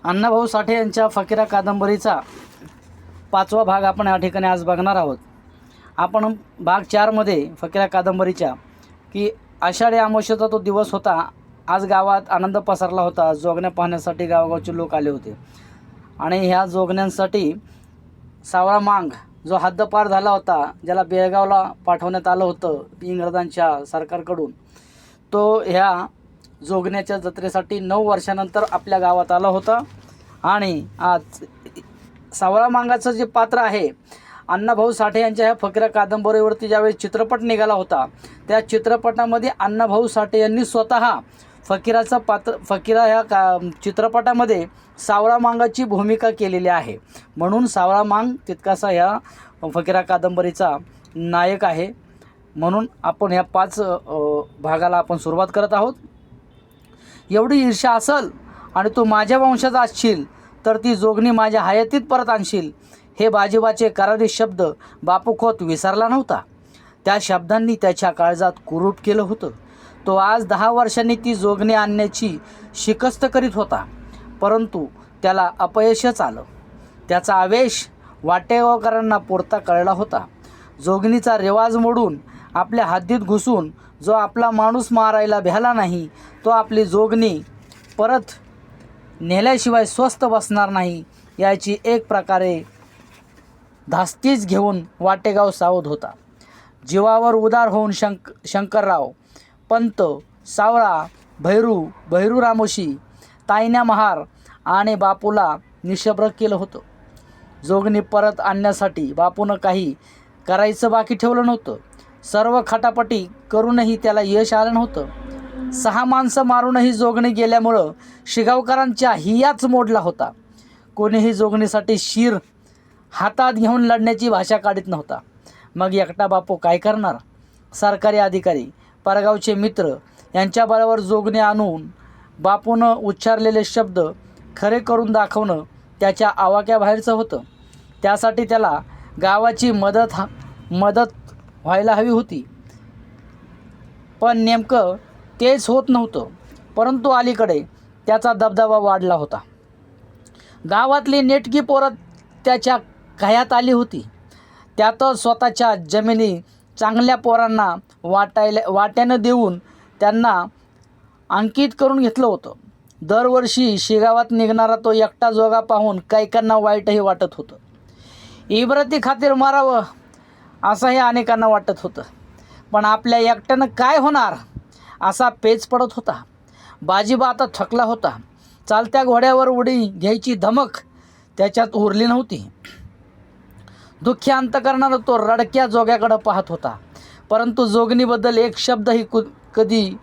अण्णाभाऊ साठे यांच्या फकीरा कादंबरीचा 5वा भाग आपण या ठिकाणी आज बघणार आहोत. आपण भाग 4मध्ये फकीरा कादंबरीच्या की आषाढी अमावस्येचा तो दिवस होता. आज गावात आनंद पसरला होता. जोगण्या पाहण्यासाठी गावागावचे लोक आले होते आणि ह्या जोगण्यांसाठी सावळा मांग जो हद्दपार झाला होता, ज्याला बेळगावला पाठवण्यात आलं होतं इंग्रजांच्या सरकारकडून, तो ह्या जोगण्याच्या जत्रेसाठी 9 वर्षानंतर आपल्या गावात आला होता. आणि आज सावळा मांगाचं जे पात्र आहे, अण्णाभाऊ साठे यांच्या ह्या फकीरा कादंबरीवरती ज्यावेळी चित्रपट निघाला होता, त्या चित्रपटामध्ये अण्णाभाऊ साठे यांनी स्वतः फकीराचं पात्र फकीरा ह्या चित्रपटामध्ये सावळा मांगाची भूमिका केलेली आहे. म्हणून सावळा मांग तितकासा ह्या फकीरा कादंबरीचा नायक आहे. म्हणून आपण ह्या 5 भागाला आपण सुरुवात करत आहोत. एवढी ईर्ष्या असल आणि तू माझ्या वंशाचा असशील तर ती जोगणी माझ्या हयातीत परत आणशील, हे बाजीबाचे करारी शब्द बापू खोत विसरला नव्हता. त्या शब्दांनी त्याच्या काळजात कुरूप केलं होतं. तो आज 10 वर्षांनी ती जोगणी आणण्याची शिकस्त करीत होता, परंतु त्याला अपयशच आलं. त्याचा आवेश वाटेगावकरांना पुरता कळला होता. जोगणीचा रिवाज मोडून आपल्या हद्दीत घुसून जो आपला माणूस मारायला भ्याला नाही, तो आपली जोगणी परत नेल्याशिवाय स्वस्थ बसणार नाही, याची एक प्रकारे धास्तीच घेऊन वाटेगाव सावध होता. जीवावर उदार होऊन शंकरराव, पंत, सावळा, भैरू रामोशी, ताईन्या महार आणि बापूला निशब्द केलं होतं. जोगणी परत आणण्यासाठी बापूनं काही करायचं बाकी ठेवलं नव्हतं. सर्व खटापटी करूनही त्याला यश आलं नव्हतं. 6 माणसं मारूनही जोगणी गेल्यामुळं शिगावकरांच्या हियाच मोडला होता. कोणीही जोगणीसाठी शिर हातात घेऊन लढण्याची भाषा काढत नव्हता. मग एकटा बापू काय करणार? सरकारी अधिकारी, परगावचे मित्र यांच्या बळावर जोगणी आणून बापूनं उच्चारलेले शब्द खरे करून दाखवणं त्याच्या आवाक्याबाहेरचं होतं. त्यासाठी त्याला गावाची मदत व्हायला हवी होती, पण नेमकं तेच होत नव्हतं. परंतु अलीकडे त्याचा दबदबा वाढला होता. गावातली नेटकी पोरं त्याच्या खयात आली होती. त्यातच स्वतःच्या जमिनी चांगल्या पोरांना वाट्यानं देऊन त्यांना अंकित करून घेतलं होतं. दरवर्षी शिगावात निघणारा तो एकटा जोगा पाहून कैकांना वाईटही वाटत होतं. इब्रती खातीर मारावं असंही अनेकांना वाटत होतं. पण आपल्या एकट्यानं काय होणार असा पेच पडत होता. बाजीबा आता थकला होता. चालत्या घोड्यावर उडी घ्यायची धमक त्याच्यात उरली नव्हती. दुःखी अंतकरणानं तो रडक्या जोग्याकडं पाहत होता, परंतु जोगणीबद्दल एक शब्दही कधी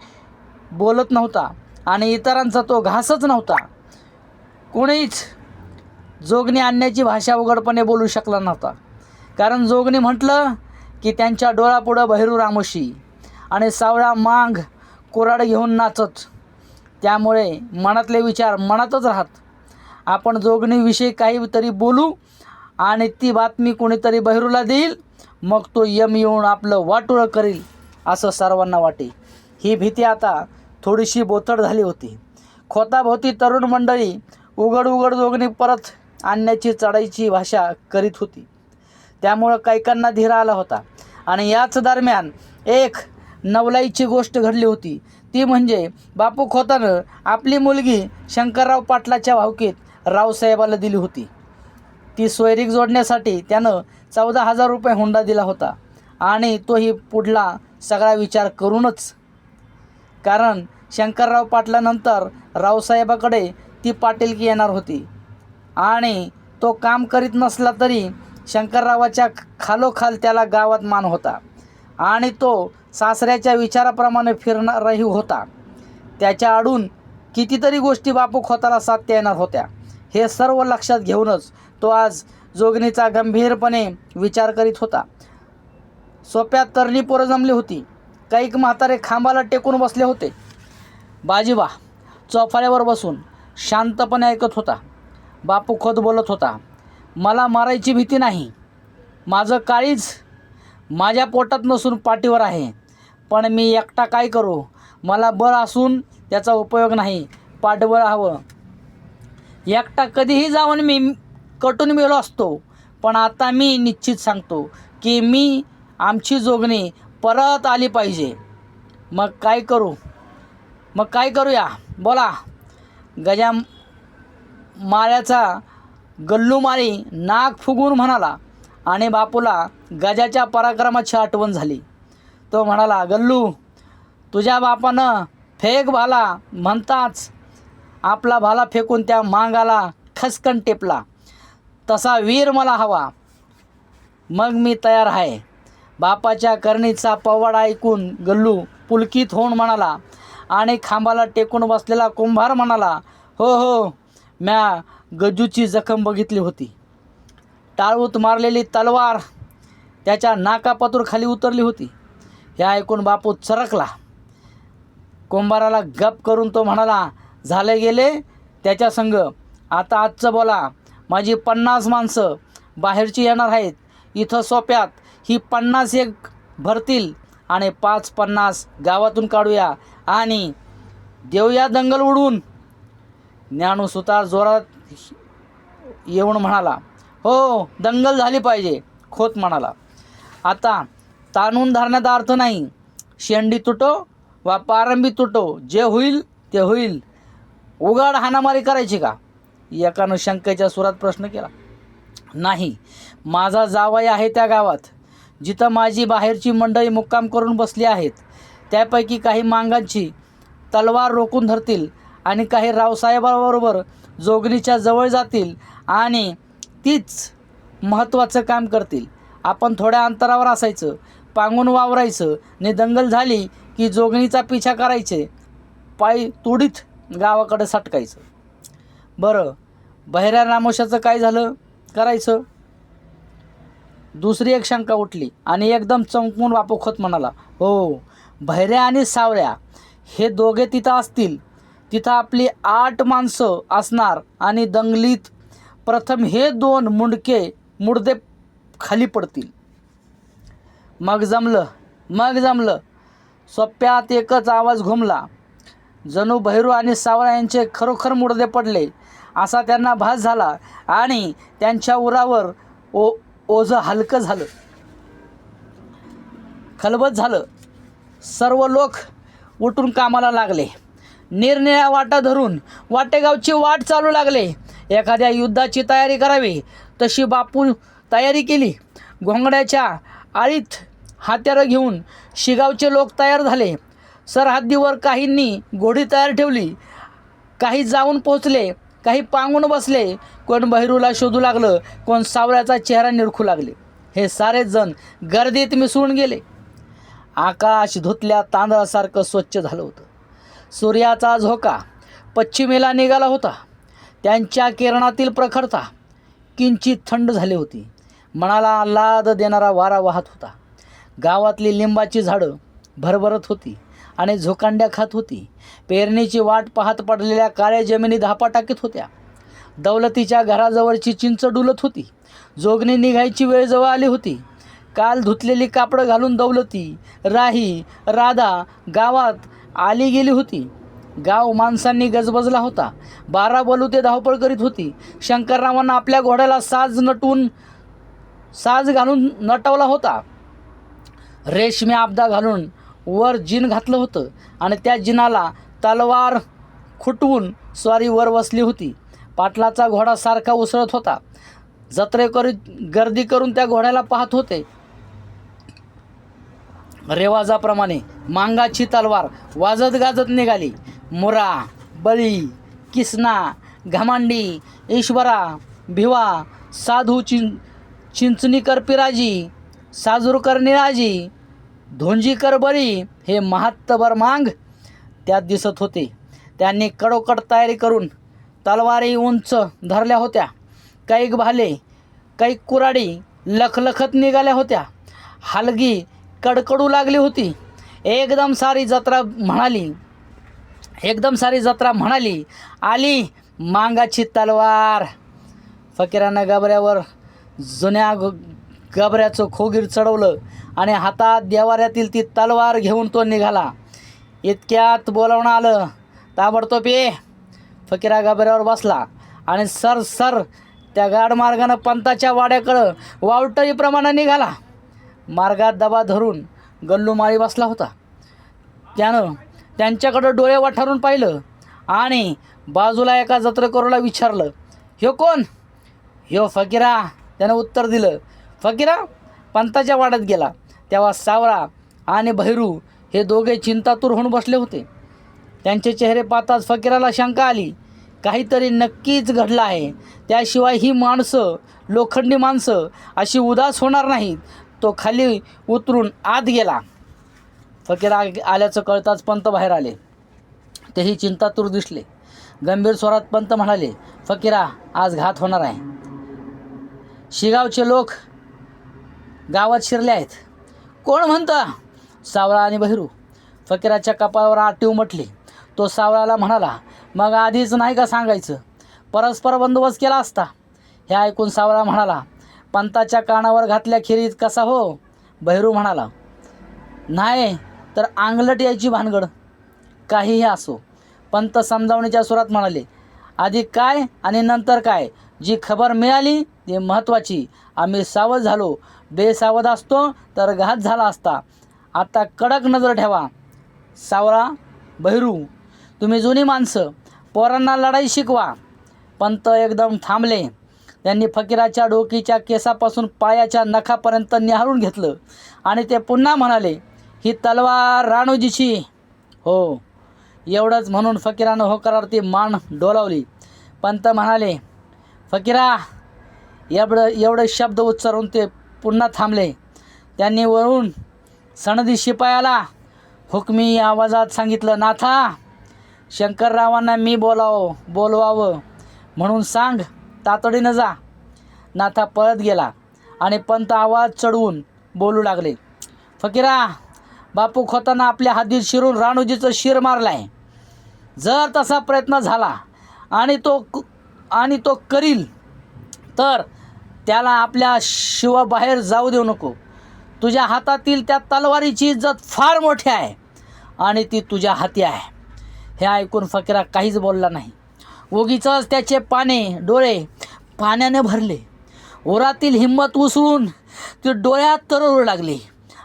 बोलत नव्हता आणि इतरांचा तो घासच नव्हता. कोणीच जोगणी आणण्याची भाषा उघडपणे बोलू शकला नव्हता, कारण जोगणी म्हटलं की त्यांच्या डोळ्यापुढं भैरू रामोशी आणि सावळा मांग कुऱ्हाड घेऊन नाचत. त्यामुळे मनातले विचार मनातच राहत. आपण जोगणीविषयी काहीतरी बोलू आणि ती बातमी कोणीतरी बहिरूला देईल, मग तो यम येऊन आपलं वाटोळं करील असं सर्वांना वाटे. ही भीती आता थोडीशी बोथट झाली होती. खोताभोवती तरुण मंडळी उघड जोगणी परत आणण्याची चढाईची भाषा करीत होती. त्यामुळं कैकांना धीर आला होता. आणि याच दरम्यान एक नवलाईची गोष्ट घडली होती. ती म्हणजे बापू खोतानं आपली मुलगी शंकरराव पाटलाच्या भावकीत रावसाहेबाला दिली होती. ती सोयरीक जोडण्यासाठी त्यानं 14,000 रुपये हुंडा दिला होता, आणि तोही पुढला सगळा विचार करूनच. कारण शंकरराव पाटलानंतर रावसाहेबाकडे ती पाटीलकी येणार होती आणि तो काम करीत नसला तरी शंकररावाच्या खालोखाल त्याला गावात मान होता आणि तो सासऱ्याच्या विचाराप्रमाणे फिरणारही होता. त्याच्या आडून कितीतरी गोष्टी बापू खोताला साध्य येणार होत्या. हे सर्व लक्षात घेऊनच तो आज जोगणीचा गंभीरपणे विचार करीत होता. सोप्यात तरणी पोरं जमली होती. कैक म्हातारे खांबाला टेकून बसले होते. बाजीबा चौफाळ्यावर बसून शांतपणे ऐकत होता. बापू खोत बोलत होता, मला मारायची भीती नाही. माझं काळीज माझ्या पोटात नसून पाठीवर आहे, पण मी एकटा काय करू? मला बळ असून त्याचा उपयोग नाही. पाठबळ हवं. एकटा कधीही जाऊन मी कटून मेलो असतो, पण आता मी निश्चित सांगतो की आमची जोगणी परत आली पाहिजे. मग काय करूया बोला. गजा माळ्याचा गल्लूमारी नाक फुगून म्हणाला आणि बापूला गजाच्या पराक्रमाची आठवण झाली. तो म्हणाला, गल्लू, तुझ्या बापानं फेक भाला म्हणताच आपला भाला फेकून त्या मांगाला खसकन टेपला. तसा वीर मला हवा. मग मी तयार आहे. बापाच्या करणीचा पवाडा ऐकून गल्लू पुलकित होऊन म्हणाला आणि खांबाला टेकून बसलेला कुंभार म्हणाला, हो हो, म्या गजूची जखम बघितली होती. टाळूत मारलेली तलवार त्याच्या नाकापातूर खाली उतरली होती. हे ऐकून बापू चरकला. कुंभाराला गप करून तो म्हणाला, झाले गेले त्याच्या संग. आता आजचं बोला. माझी 50 माणसं बाहेरची येणार आहेत. इथं सोप्यात ही 50 एक भरतील आणि 5-50 गावातून काढूया आणि देऊया दंगल उडवून. ज्ञानू सुतार जोरात येऊन म्हणाला, हो, दंगल झाली पाहिजे. खोत म्हणाला, आता ताणून धरण्याचा अर्थ नाही. शेंडी तुटो वा पारंबी तुटो, जे होईल ते होईल. उघड हाणामारी करायची का? एकानं शंकेच्या सुरात प्रश्न केला. नाही, माझा जावई आहे त्या गावात, जिथं माझी बाहेरची मंडळी मुक्काम करून बसली आहेत. त्यापैकी काही मांगांची तलवार रोखून धरतील आणि काही रावसाहेबाबरोबर जोगणीच्या जवळ जातील आणि तीच महत्त्वाचं काम करतील. आपण थोड्या अंतरावर असायचं, पांगून वावरायचं आणि दंगल झाली की जोगणीचा पिछा करायचे, पाय तुडीत गावाकडे सटकायचं. बरं, बहिऱ्या रामोशाचं काय झालं करायचं? दुसरी एक शंका उठली आणि एकदम चमकून बापू खोत म्हणाला, हो, बहिऱ्या आणि सावऱ्या हे दोघे तिथं असतील. तिथं आपली 8 माणसं असणार आणि दंगलीत प्रथम हे 2 मुडदे खाली पडतील. मग जमलं. सोप्यात एकच आवाज घुमला. जणू बहिरू आणि सावळा यांचे खरोखर मुडदे पडले असा त्यांना भास झाला आणि त्यांच्या उरावर ओझं हलकं झालं. खलबत झालं. सर्व लोक उठून कामाला लागले. निरनिळ्या वाटा धरून वाटेगावची वाट चालू लागले. एखाद्या युद्धाची तयारी करावी तशी बापू तयारी केली. घोंगड्याच्या आळीत हात्यारं घेऊन शिगावचे लोक तयार झाले. सरहद्दीवर काहींनी घोडी तयार ठेवली. काही जाऊन पोचले, काही पांगून बसले. कोण बहिरूला शोधू लागलं, कोण सावळ्याचा चेहरा निरखू लागले. हे सारेच जण गर्दीत मिसळून गेले. आकाश धुतल्या तांदळासारखं स्वच्छ झालं होतं. सूर्याचा झोका पश्चिमेला निघाला होता. त्यांच्या किरणातील प्रखरता किंचित थंड झाली होती. मनाला आल्हाद देणारा वारा वाहत होता. गावातली लिंबाची झाडं भरभरत होती आणि झोकांड्या खात होती. पेरणीची वाट पाहत पडलेल्या काळ्या जमिनी धापा टाकीत होत्या. दौलतीच्या घराजवळची चिंच डुलत होती. जोगणी निघायची वेळ जवळ आली होती. काल धुतलेली कापडं घालून दौलती, राही, राधा गावात आली गेली होती. गाव माणसांनी गजबजला होता. 12 बलुते धावपळ करीत होती. शंकररावांना आपल्या घोड्याला साज घालून नटवला होता. रेशमी आपदा घालून वर जिन घातलं होतं आणि त्या जिनाला तलवार खुटवून स्वारी वर बसली होती. पाटलाचा घोडा सारखा उसळत होता. जत्रेकरी गर्दी करून त्या घोड्याला पाहत होते. रेवाजाप्रमाणे मांगाची तलवार वाजत गाजत निघाली. मुरा, बळी, किसना, घमांडी, ईश्वरा, भिवा, साधू, चिंचणीकर पिराजी, साजूरकर निराजी, धोंजीकर बळी हे महात्तबर मांग त्यात दिसत होते. त्यांनी कडोकड तयारी करून तलवारी उंच धरल्या होत्या. काही भाले, काही कुराडी लखलखत निघाल्या होत्या. हलगी कडकडू लागली होती. एकदम सारी जत्रा म्हणाली, आली मांगाची तलवार. फकीरानं गबऱ्यावर जुन्या गबऱ्याचं खोगीर चढवलं आणि हातात देवाऱ्यातील ती तलवार घेऊन तो निघाला. इतक्यात बोलावणं आलं. ताबडतोब ये. फकीरा गबऱ्यावर बसला आणि सर त्या गाडमार्गानं पंताच्या वाड्याकडं वावटळीप्रमाणे निघाला. मार्गात दबा धरून गल्लू माळी बसला होता. त्यानं त्यांच्याकडं डोळे वाठारून पाहिलं आणि बाजूला एका जत्रेकरूला विचारलं, ह्यो कोण? ह्यो फकीरा, त्यानं उत्तर दिलं. फकीरा पंताच्या वाड्यात गेला तेव्हा सावळा आणि भैरू हे दोघे चिंतातूर होऊन बसले होते. त्यांचे चेहरे पाहताच फकीराला शंका आली. काहीतरी नक्कीच घडलं आहे, त्याशिवाय ही माणसं, लोखंडी माणसं अशी उदास होणार नाहीत. तो खाली उतरून आत गेला. फकीरा आल्याचं कळताच पंत बाहेर आले. तेही चिंतातूर दिसले. गंभीर स्वरात पंत म्हणाले, फकीरा आज घात होणार आहे. शिगावचे लोक गावात शिरले आहेत. कोण म्हणता? सावळा आणि बहिरू. फकीराच्या कपाळावर आटी उमटली. तो सावळाला म्हणाला, मग आधीच नाही का सांगायचं? परस्पर बंदोबस्त केला असता. हे ऐकून सावळा म्हणाला, पंताच्या कानावर घातल्याखेरीज कसा हो? बहिरू म्हणाला, नाही तर अंगलट यायची भानगड. काहीही असो. पंत समजावणीच्या सुरात म्हणाले, आधी काय आणि नंतर काय? जी खबर मिळाली ती महत्त्वाची. आम्ही सावध झालो. बेसावध असतो तर घात झाला असता. आता कडक नजर ठेवा. सावळा, बहिरू, तुम्ही जुनी माणसं, पोरांना लढाई शिकवा. पंत एकदम थांबले. त्यांनी फकीराच्या डोकीच्या केसापासून पायाच्या नखापर्यंत निहाळून घेतलं आणि ते पुन्हा म्हणाले, ही तलवार राणूजीची. हो. एवढंच म्हणून फकीरानं होकारार्थी मान डोलावली. पंत म्हणाले, फकीरा. एवढे शब्द उच्चारून ते पुन्हा थांबले. त्यांनी वरून सनदी शिपायाला हुकमी आवाजात सांगितलं, नाथा, शंकररावांना मी बोलवावं म्हणून सांग, तातडीनं जा. नाथा पळत गेला आणि पंत आवाज चढवून बोलू लागले, फकीरा, बापू खोतानं आपल्या हातीत शिरून राणूजीचं शिर मारलाय. जर तसा प्रयत्न झाला आणि तो करील तर त्याला आपल्या शिवाबाहेर जाऊ देऊ नको. तुझ्या हातातील त्या तलवारीची इज्जत फार मोठी आहे आणि ती तुझ्या हाती आहे. हे ऐकून फकीरा काहीच बोलला नाही. उगीचच त्याचे डोळे पाण्याने भरले. ओरातील हिंमत उसळून ती डोळ्यात तरळू लागली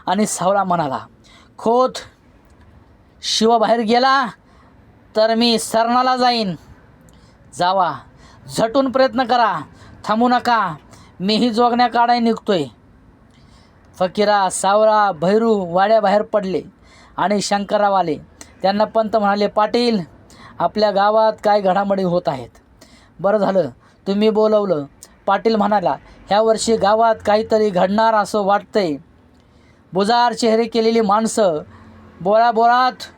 आणि सावळा म्हणाला, खोत शिवाबाहेर गेला तर मी सरणाला जाईन. जावा, झटून प्रयत्न करा, थांबू नका. मीही जोगण्या काढाय निघतोय. फकीरा, सावळा, भैरू वाड्याबाहेर पडले आणि शंकरराव आले. त्यांना पंत म्हणाले, पाटील, आपल्या गावात काय घडामोडी होत आहेत. बरं झालं तुम्ही बोलवलं. पाटील म्हणाला, ह्या वर्षी गावात काहीतरी घडणार असं वाटतंय. बुजार चेहरे केलेली माणसं बोळात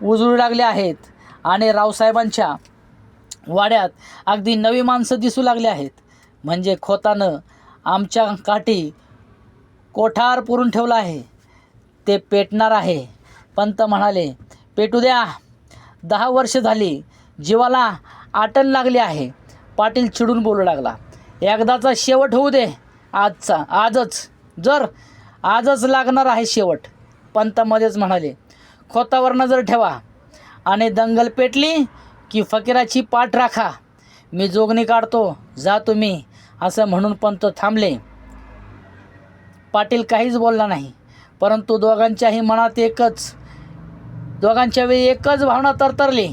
उजळू लागले आहेत आणि रावसाहेबांच्या वाड्यात अगदी नवी माणसं दिसू लागली आहेत. म्हणजे खोतानं आमच्या काठी कोठार पुरून ठेवला आहे. ते पेटणार आहे. पंत म्हणाले, पेटू द्या. 10 वर्ष झाली, जीवाला आटण लागली आहे. पाटील चिडून बोलू लागला, एकदाचा शेवट होऊ दे. आजच लागणार आहे शेवट. पंत मध्येच म्हणाले, खोतावर नजर ठेवा आणि दंगल पेटली की फकीराची पाठ राखा. मी जोगणी काढतो, जा तुम्ही. असं म्हणून पंत थांबले. पाटील काहीच बोलला नाही. परंतु दोघांच्याही मनात दोघांच्या वेळी एकच भावना तरतरली.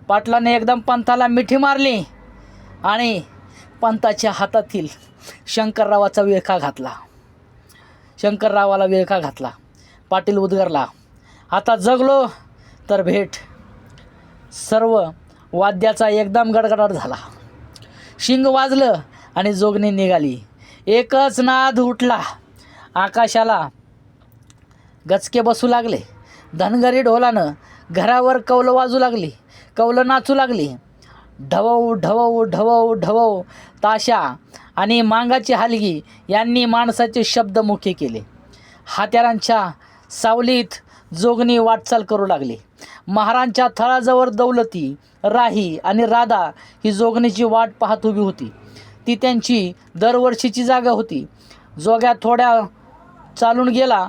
पाटलाने एकदम पंताला मिठी मारली आणि पंताच्या हातातील शंकररावाला विळखा घातला. पाटील उद्गारला, आता जगलो तर भेट. सर्व वाद्याचा एकदम गडगडाट झाला. शिंग वाजलं आणि जोगणी निघाली. एकच नाद उठला. आकाशाला गचके बसू लागले. धनगरी ढोलानं घरावर कौलं वाजू लागली. कौलं नाचू लागली. ढवऊ ढवऊ ढवऊ ढवऊ ताशा आणि मांगाची हलगी यांनी माणसाचे शब्द मुखे केले. हात्यारांच्या सावलीत जोगणी वाटचाल करू लागली. महारांच्या थळाजवळ दौलती, राही आणि राधा ही जोगणीची वाट पाहत उभी होती. ती त्यांची दरवर्षीची जागा होती. जोग्या थोड्या चालून गेला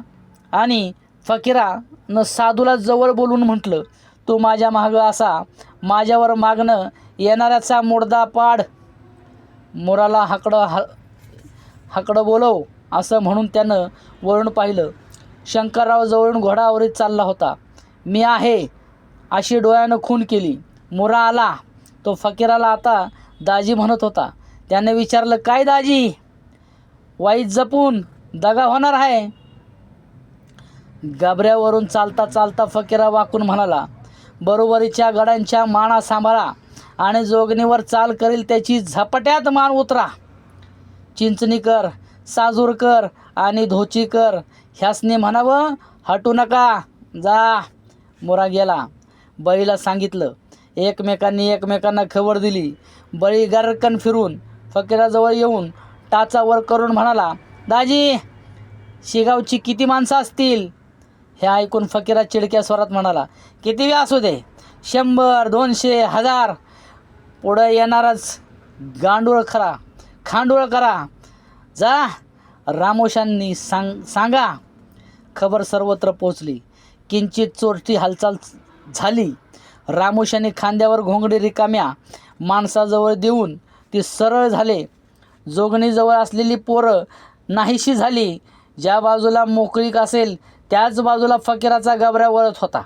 आणि फकीरानं साधूला जवळ बोलून म्हटलं, तू माझ्या मागं असा माझ्यावर मागणं येणाऱ्याचा मुर्दा पाड, मोराला हाकडं बोलव असं म्हणून त्यानं वळून पाहिलं. शंकरराव जवळून घोडावरीत चालला होता. मी आहे अशी डोळ्यानं खून केली. मोरा आला. तो फकीराला आता दाजी म्हणत होता. त्याने विचारलं, काय दाजी, वाईट जपून, दगा होणार आहे. गाभऱ्यावरून चालता चालता फकीरा वाकून म्हणाला, बरोबरीच्या गडांच्या माना सांभाळा आणि जोगणीवर चाल करील त्याची झपाट्यात मान उतरा. चिंचणीकर, साजूरकर आणि धोचीकर ह्यासनी म्हणावं, हटू नका, जा. मोरा गेला. बळीला सांगितलं. एकमेकांनी एकमेकांना खबर दिली. बळी गर्रकन फिरून फकीराजवळ येऊन टाचा वर करून म्हणाला, दाजी, शिगावची किती माणसं असतील? हे ऐकून फकीरा चिडक्या स्वरात म्हणाला, किती असू दे, 100, 200, 1000. पुढं येणारच खांडूळ करा. जा. रामोशांनी सांगा. खबर सर्वत्र पोचली. किंचित चोरटी हालचाल झाली. रामोशांनी खांद्यावर घोंगडी रिकाम्या माणसाजवळ देऊन ती सरळ झाले. जोगणीजवळ असलेली पोरं नाहीशी झाली. ज्या बाजूला मोकळीक असेल त्याच बाजूला फकीराचा गाभऱ्या वळत होता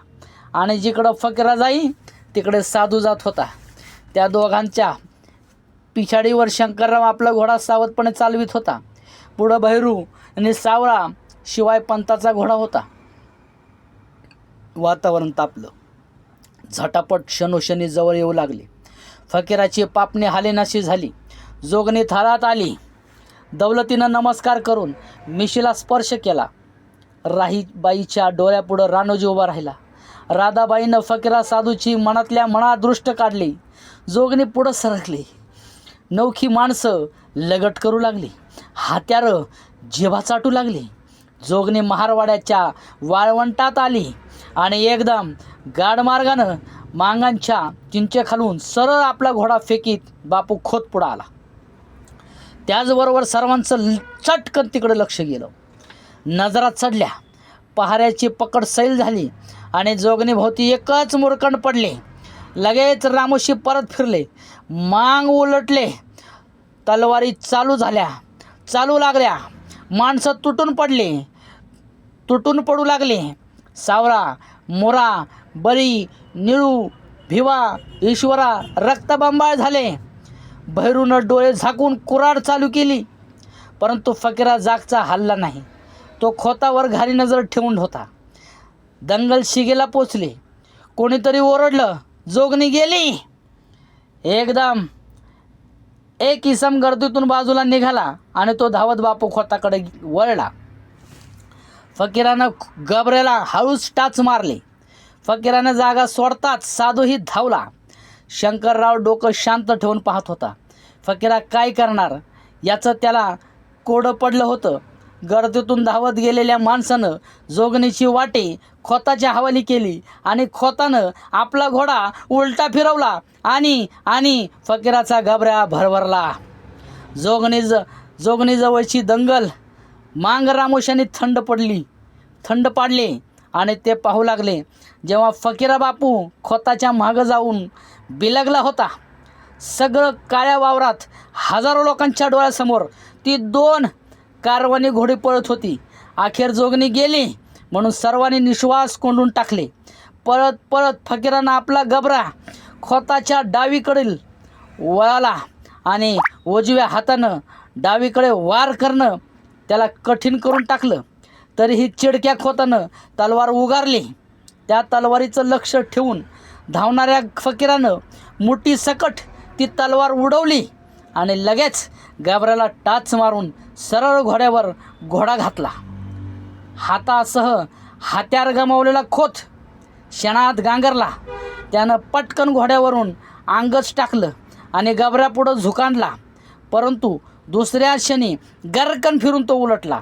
आणि जिकडं फकीरा जाई तिकडे साधू जात होता. त्या दोघांच्या पिछाडीवर शंकरराव आपला घोडा सावधपणे चालवित होता. पुढं भैरू आणि सावळा शिवाय पंताचा घोडा होता. वातावरण तापलं. झटापट क्षणोक्षणी जवळ येऊ लागली. फकीराची पापणी हालेनाशी झाली. जोगणी थारात आली. दौलतीनं नमस्कार करून मिशीला स्पर्श केला. राहीबाईच्या डोळ्यापुढं रानोजी उभा राहिला. राधाबाईनं फकीरा साधूची मनातल्या मनात दृष्ट काढली. जोगणी पुढं सरकली. नवखी माणसं लगट करू लागली. हात्यारं जिभा चाटू लागली. जोगणी महारवाड्याच्या वाळवंटात आली आणि एकदम गाडमार्गानं मांगांच्या चिंचेखालून सरळ आपला घोडा फेकीत बापू खोत पुढं आला. त्याचबरोबर सर्वांचं चटकन तिकडे लक्ष गेलं. नजरा चढल्या. पहाऱ्याची पकड सैल झाली आणि जोगणीभोवती एकच मुरकंड पडले. लगेच रामोशी परत फिरले. मांग उलटले. तलवारी चालू लागल्या. माणसं तुटून पडू लागले. सावरा, मोरा, बळी, निळू, भिवा, ईश्वरा रक्तबंबाळ झाले. भैरूनं डोळे झाकून कुऱ्हाड चालू केली, परंतु फकीरा जागचा हलला नाही. तो खोतावर घारी नजर ठेवून होता. दंगल शिगेला पोचली. कोणीतरी ओरडलं, जोगणी गेली. एकदम एक इसम गर्दीतून बाजूला निघाला आणि तो धावत बापू खोताकडे वळला. फकीरानं गाभऱ्याला हळूच टाच मारली. फकीरानं जागा सोडताच साधूही धावला. शंकरराव डोकं शांत ठेवून पाहत होता. फकीरा काय करणार याचं त्याला कोडं पडलं होतं. गर्दीतून धावत गेलेल्या माणसानं जोगणीची वाटी खोताच्या हवाली केली आणि खोतानं आपला घोडा उलटा फिरवला आणि फकीराचा गाभऱ्या भरभरला. जोगणीजवळची दंगल मांग रामोशांनी थंड पाडले आणि ते पाहू लागले. जेव्हा फकीरा बापू खोताच्या मागं जाऊन बिलगला होता, सगळं काळ्या वावरात हजारो लोकांच्या डोळ्यासमोर ती 2 कारवानी घोडी पळत होती. अखेर जोगणी गेली म्हणून सर्वांनी निश्वास कोंडून टाकले. पळत फकीरानं आपला गबरा खोताच्या डावीकडील वळाला आणि उजव्या हातानं डावीकडे वार करणं त्याला कठीण करून टाकलं. तरीही चिडक्या खोतानं तलवार उगारली. त्या तलवारीचं लक्ष ठेवून धावणाऱ्या फकीरानं मुठी सकट ती तलवार उडवली आणि लगेच गाभऱ्याला टाच मारून सरळ घोड्यावर घोडा घातला. हातासह हात्यार गमावलेला खोत क्षणात गांगरला. त्यानं पटकन घोड्यावरून अंगच टाकलं आणि गाभऱ्यापुढं झुकांडला. परंतु दुसऱ्या क्षणी गर्रकन फिरून तो उलटला.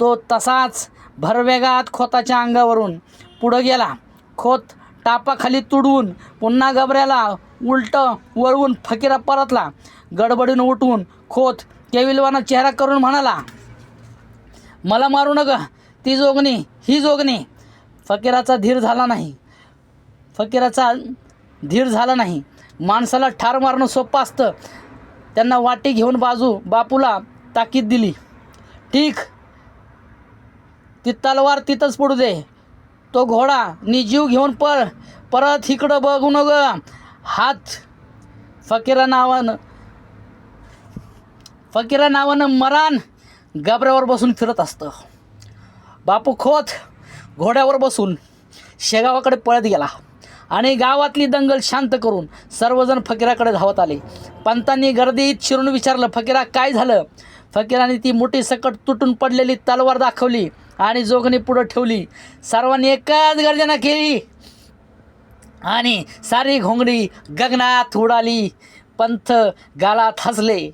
तो तसाच भरवेगात खोताच्या अंगावरून पुढं गेला. खोत टापाखाली तुडवून पुन्हा गाभऱ्याला उलटं वळवून फकीरा परतला. गडबडीनं उठवून खोत केविलवाना चेहरा करून म्हणाला, मला मारू नका, ही जोगणी. फकीराचा धीर झाला नाही. माणसाला ठार मारणं सोपं असतं. त्यांना वाटी घेऊन बापूला ताकीद दिली. ठीक, ती तलवार तिथंच पडू दे. तो घोडा जीव घेऊन परत इकडं बघू नको. हात फकीरा नावानं मरान गाबऱ्यावर बसून फिरत असतं. बापू खोत घोड्यावर बसून शेगावाकडे पळत गेला आणि गावातली दंगल शांत करून सर्वजण फकीराकडे धावत आले. पंतांनी गर्दीत शिरून विचारलं, फकीरा काय झालं? फकीराने ती मोठी सकट तुटून पडलेली तलवार दाखवली आणि जोगणी पुढं ठेवली. सर्वांनी एकच गर्जना केली आणि सारी घोंगडी गगनात उडाली. पंथ गालात हसले.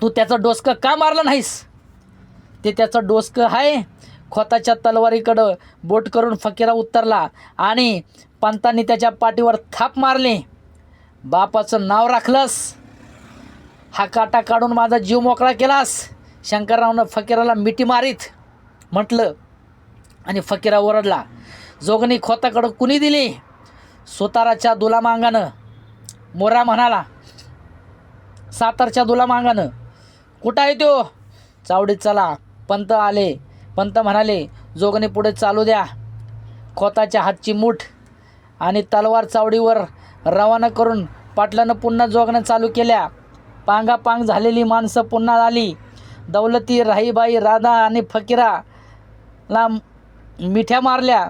तू त्याचं डोसकं का मारलं नाहीस? ते त्याचं डोसकं आहे. खोताच्या तलवारीकडं बोट करून फकीरा उतरला आणि पंतांनी त्याच्या पाठीवर थाप मारली. बापाचं नाव राखलंस, हा काटा काढून माझा जीव मोकळा केलास. शंकररावनं फकीराला मिठी मारीत म्हटलं आणि फकीरा ओरडला. जोगणी खोताकडं कुणी दिली? सुताराच्या दुलामांगानं. मोरा म्हणाला, सातारच्या दुलामांगानं. कुठं आहे तो? चावडीत चला. पंत आले. पंत म्हणाले, जोगणी पुढे चालू द्या. खोताच्या हातची मूठ आणि तलवार चावडीवर रवाना करून पाटलानं पुन्हा जोगण्या चालू केल्या. पांगापांग झालेली माणसं पुन्हा आली. दौलती, राहीबाई, राधा आणि फकीराला मिठ्या मारल्या.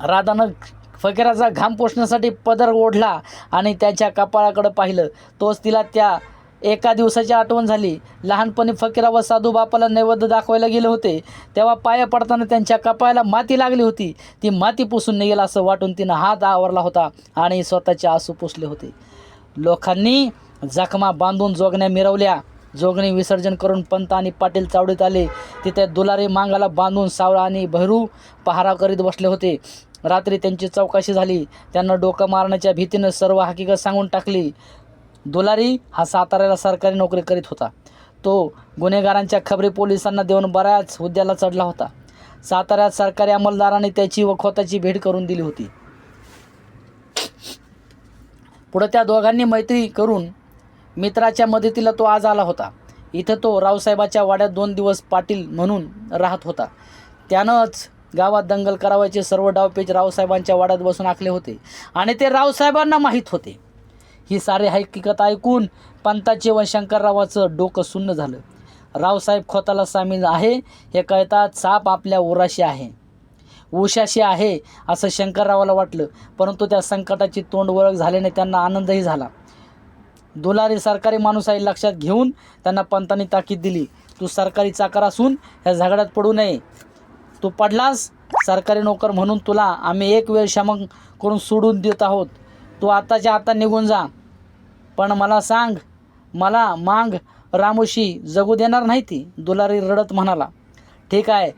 राधानं फकीराचा घाम पुसण्यासाठी पदर ओढला आणि त्याच्या कपाळाकडे पाहिलं. तोच तिला त्या एका दिवसाची आठवण झाली. लहानपणी फकीरा व साधू बापाला नैवेद्य दाखवायला गेले होते, तेव्हा पाया पडताना त्यांच्या कपाळाला माती लागली होती. ती माती पुसून निघेल असं वाटून तिनं हात आवरला होता आणि स्वतःचे आसू पुसले होते. लोकांनी जखमा बांधून जोगण्या मिरवल्या. जोगणी विसर्जन करून पंत आणि पाटील चावडीत आले. तिथे दुलारी मांगाला बांधून सावळा आणि भैरू पहारा करीत बसले होते. रात्री त्यांची चौकशी झाली. त्यांना डोकं मारण्याच्या भीतीनं सर्व हकीकत सांगून टाकली. दुलारी हा साताऱ्याला सरकारी नोकरी करीत होता. तो गुन्हेगारांच्या खबरी पोलिसांना देऊन बऱ्याच हुद्द्याला चढला होता. साताऱ्यात सरकारी अंमलदारांनी त्याची व खोताची भेट करून दिली होती. पुढे त्या दोघांनी मैत्री करून मित्राच्या मदतीला तो आज आला होता. इथं तो रावसाहेबाच्या वाड्यात 2 दिवस पाटील म्हणून राहत होता. त्यानंच गावात दंगल करावायचे सर्व डावपेच रावसाहेबांच्या वाड्यात बसून आखले होते आणि ते रावसाहेबांना माहीत होते. ही सारी हकीकत ऐकून पंताचे व शंकररावाचं डोकं सुन्न झालं. रावसाहेब खोताला सामील आहे हे कळताच साप आपल्या उशाशी आहे असं शंकररावाला वाटलं. परंतु त्या संकटाची तोंड ओळख झाल्याने त्यांना आनंदही झाला. दुलारी सरकारी माणूस आहे लक्षात घेऊन त्यांना पंतांनी ताकीद दिली, तू सरकारी चाकर असून ह्या झगड्यात पडू नये. तू पडलास सरकारी नोकर म्हणून तुला आम्ही एक वेळ क्षमा करून सोडून देत आहोत. तू आताच्या आता निघून जा. पण मला सांग, मला मांग रामोशी जगू देणार नाही ती? दुलारी रडत म्हणाला. ठीक आहे,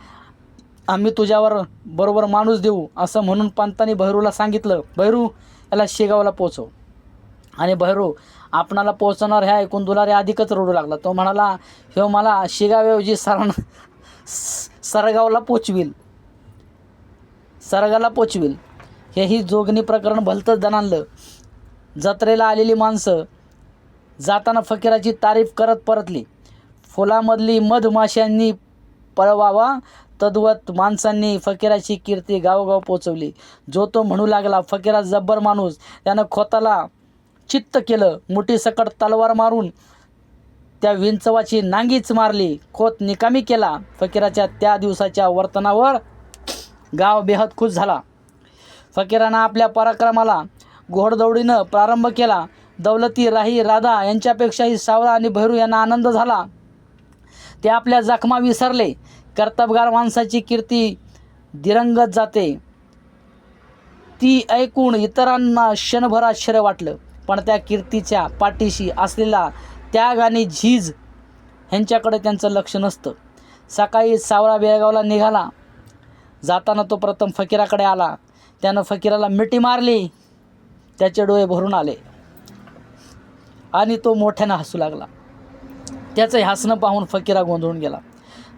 आम्ही तुझ्यावर बरोबर माणूस देऊ असं म्हणून पंतांनी भैरूला सांगितलं, भैरू याला शेगावला पोचव. आणि भैरू आपणाला पोचवणार ह्या ऐकून दुलारी अधिकच रडू लागला. तो म्हणाला, ह्यो मला शेगावऐवजी सरगावला पोचविल. हेही जोगणी प्रकरण भलतंच दणाणलं. जत्रेला आलेली माणसं जाताना फकीराची तारीफ करत परतली. फुलामधली मधमाशांनी पळवावा तद्वत माणसांनी फकीराची कीर्ती गावोगाव पोचवली. जो तो म्हणू लागला, फकीरा जब्बर माणूस, त्यानं खोताला चित्त केलं. मुठी सकट तलवार मारून त्या विंचवाची नांगीच मारली. खोत निकामी केला. फकीराच्या त्या दिवसाच्या वर्तनावर गाव बेहद खुश झाला. फकीरानं आपल्या पराक्रमाला घोडदौडीनं प्रारंभ केला. दौलती, राही, राधा यांच्यापेक्षाही सावळा आणि भैरू यांना आनंद झाला. ते आपल्या जखमा विसरले. कर्तबगार माणसाची कीर्ती दिरंगत जाते, ती ऐकून इतरांना क्षणभर आश्चर्य वाटलं. पण त्या कीर्तीच्या पाठीशी असलेला त्याग आणि झीज ह्यांच्याकडे त्यांचं लक्ष नसतं. सकाळी सावळा बेळगावला निघाला. जाताना तो प्रथम फकीराकडे आला. त्यानं फकीराला मिठी मारली. त्याचे डोळे भरून आले आणि तो मोठ्यानं हसू लागला. त्याचं हसणं पाहून फकीरा गोंधळून गेला.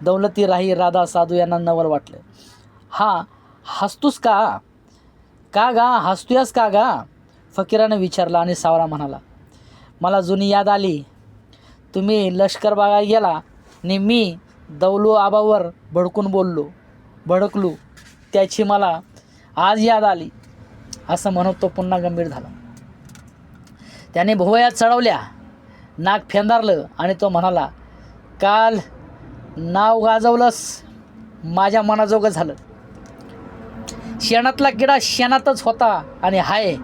दौलती, राही, राधा, साधू यांना नवल वाटलं. हा हसतोस का गा? हसतोयस का गा? फकीराने विचारलं आणि सावरा म्हणाला, मला जुनी याद आली. तुम्ही लष्कर बघायला गेला आणि मी दौलू आबावर भडकलो त्याची मला आज याद आली. असं म्हणत तो पुन्हा गंभीर झाला. त्याने भुवया चढवल्या, नाक फेंदारलं आणि तो म्हणाला, काल नाव गाजवलंस, माझ्या मनाजोगं झालं. शेणातला किडा शेणातच होता आणि हाय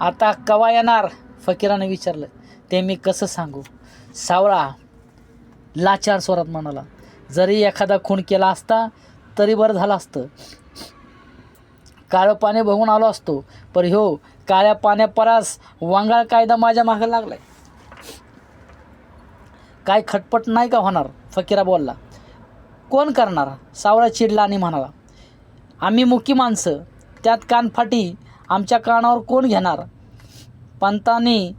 आता कवा येणार? फकीराने विचारलं. ते मी कसं सांगू? सावळा लाचार स्वरात म्हणाला, जरी एखादा खून केला असता तरी बरं झालं असतं. काळं पाणी बघून आलो असतो, पण ह्यो काळ्या पाण्यापरास वांगाळ कायदा माझ्या मागं लागलाय. काय खटपट नाही का होणार? फकीरा बोलला. कोण करणार? सावळा चिडला आणि म्हणाला, आम्ही मुकी माणसं, त्यात कानफाटी आमच्या कानावर कोण घेणार? पंतांनी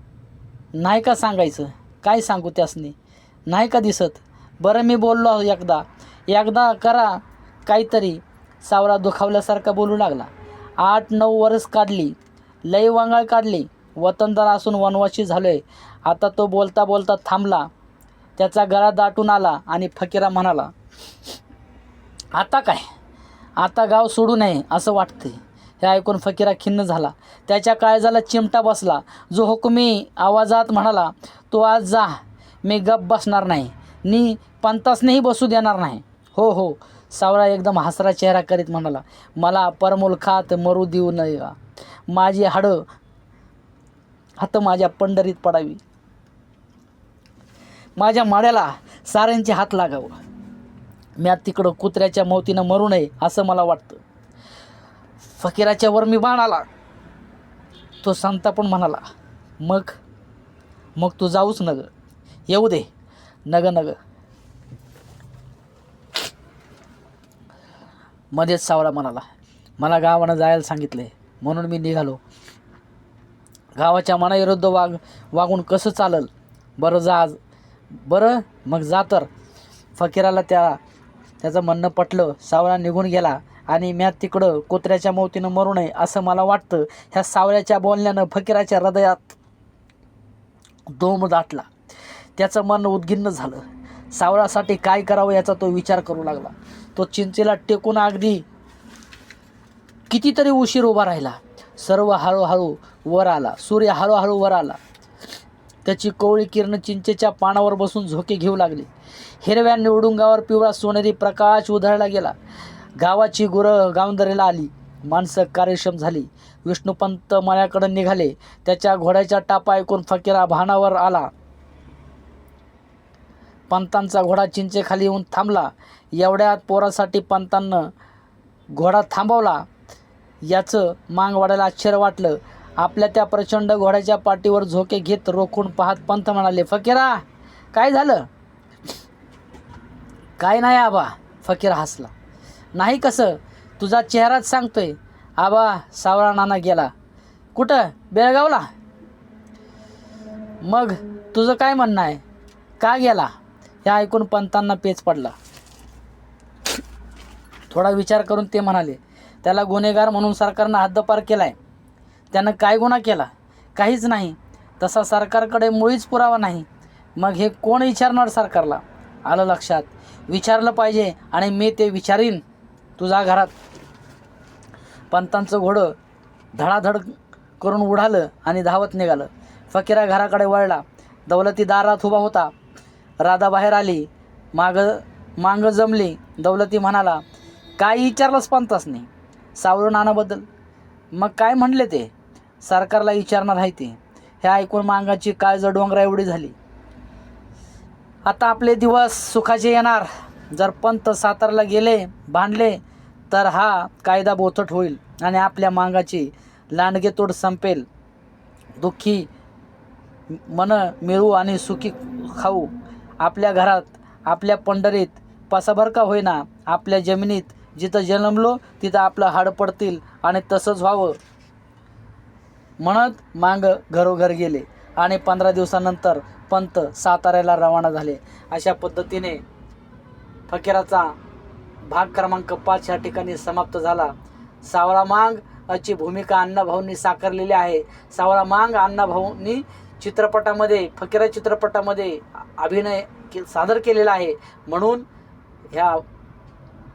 नाही का सांगायचं? काय सांगू त्यासनी? नाही का दिसत? बरं मी बोललो एकदा करा काहीतरी. सावळा दुखावल्यासारखा बोलू लागला. 8-9 वर्ष काढली, लई वांगाळ काढली, वतनदार असून वनवासी झालोय. आता तो बोलता बोलता थांबला. त्याचा गळा दाटून आला आणि फकीरा म्हणाला, आता काय? आता गाव सोडू नये असं वाटते. हे ऐकून फकीरा खिन्न झाला. त्याच्या काळजाला चिमटा बसला. जो हुकुमी आवाजात म्हणाला, तू आज जा, मी गप बसणार नाही, नी पंतासनेही बसू देणार नाही. हो हो. सावळा एकदम हसरा चेहरा करीत म्हणाला, मला परमुलखात मरू देऊ नये. माझी हाडं हात माझ्या पंढरीत पडावी, माझ्या माड्याला साऱ्यांचे हात लागावं. मी तिकडं कुत्र्याच्या मौतीनं मरू नये असं मला वाटतं. फकीराच्या वर मी बाण आला. तो संतापून म्हणाला, मग तू जाऊच नग, येऊ दे. नग मध्येच सावळा म्हणाला, मला गावानं जायला सांगितले म्हणून मी निघालो. गावाच्या मनाविरुद्ध वागून कसं चालल? बरं मग जा तर. फकीराला त्याचं म्हणणं पटलं. सावळा निघून गेला आणि म्या तिकडं कुत्र्याच्या मौतीनं मरू नये असं मला वाटतं. ह्या सावळ्याच्या बोलण्यानं फकीराच्या हृदयात दोम दाटला. त्याचं मन उद्गिन्न झालं. सावळासाठी काय करावं याचा तो विचार करू लागला. तो चिंचेला टेकून अगदी कितीतरी उशीर उभा राहिला. सर्व हळूहळू वर आला. सूर्य हळूहळू वर आला. त्याची कोवळी किरण चिंचेच्या पानावर बसून झोके घेऊ लागली. हिरव्या निवडुंगावर पिवळा सोनेरी प्रकाश उधळला गेला. गावाची गुरं गावंदरीला आली. माणसं कार्यक्षम झाली. विष्णुपंत मळ्याकडे निघाले. त्याच्या घोड्याच्या टापा ऐकून फकीरा भानावर आला. पंतांचा घोडा चिंचेखाली येऊन थांबला. एवढ्यात पोरासाठी पंतांनं घोडा थांबवला याचं मांगवाड्याला आश्चर्य वाटलं. आपल्या त्या प्रचंड घोड्याच्या पाठीवर झोके घेत रोखून पाहत पंत म्हणाले, फकीरा काय झालं? काय नाही आबा. फकीर हसला. नाही कसं? तुझा चेहराच सांगतोय. आबा सावळा नाना गेला. कुठं? बेळगावला. मग तुझं काय म्हणणं आहे? का गेला? हे ऐकून पंतांना पेच पडला. थोडा विचार करून ते म्हणाले, त्याला गुन्हेगार म्हणून सरकारनं हद्दपार केलाय. त्यानं काय गुन्हा केला? काहीच नाही. तसा सरकारकडे मुळीच पुरावा नाही. मग हे कोण विचारणार सरकारला? आलं लक्षात. विचारलं पाहिजे आणि मी ते विचारीन तुझ्या घरात. पंतांचं घोडं धडाधड करून उडालं आणि धावत निघालं. फकीरा घराकडे वळला. दौलती दारात उभा होता. राधा बाहेर आली. मांग जमली. दौलती म्हणाला, काय विचारलंस पंतासनी? सावळं नानाबद्दल. मग काय म्हणले ते? सरकारला विचारणार आहे ते. हे ऐकून मांगाची काळज डोंगरा एवढी झाली. आता आपले दिवस सुखाचे येणार. जर पंत सातारला गेले भांडले तर हा कायदा बोथट होईल आणि आपल्या मांगाची लांडगेतोड संपेल. दुःखी मन मिळू आणि सुखी खाऊ. आपल्या घरात, आपल्या पंढरीत, पसाभर का होईना आपल्या जमिनीत जिथं जन्मलो तिथं आपलं हाड पडतील आणि तसंच व्हावं म्हणत मांग घरोघर गेले आणि 15 दिवसानंतर पंत साताऱ्याला रवाना झाले. अशा पद्धतीने फकीराचा भाग क्रमांक 5 या ठिकाणी समाप्त झाला. सावळा मांग ची भूमिका अण्णाभाऊंनी साकारलेली आहे. सावळा मांग अण्णाभाऊंनी चित्रपटामध्ये, फकीरा चित्रपटामध्ये अभिनय सादर केलेला आहे. म्हणून ह्या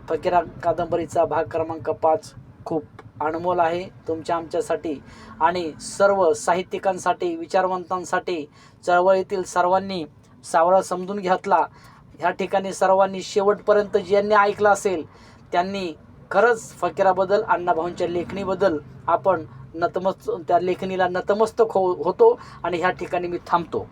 फकीरा कादंबरीचा भाग क्रमांक 5 खूप अनमोल आहे तुमच्या आमच्यासाठी आणि सर्व साहित्यिकांसाठी, विचारवंतांसाठी. चळवळीतील सर्वांनी सावळा समजून घेतला. ह्या ठिकाणी सर्वांनी शेवटपर्यंत ज्यांनी ऐकलं असेल त्यांनी खरंच फकीराबद्दल, अण्णाभाऊंच्या लेखणीबद्दल आपण त्या लेखणीला नतमस्तक होतो आणि ह्या ठिकाणी मी थांबतो.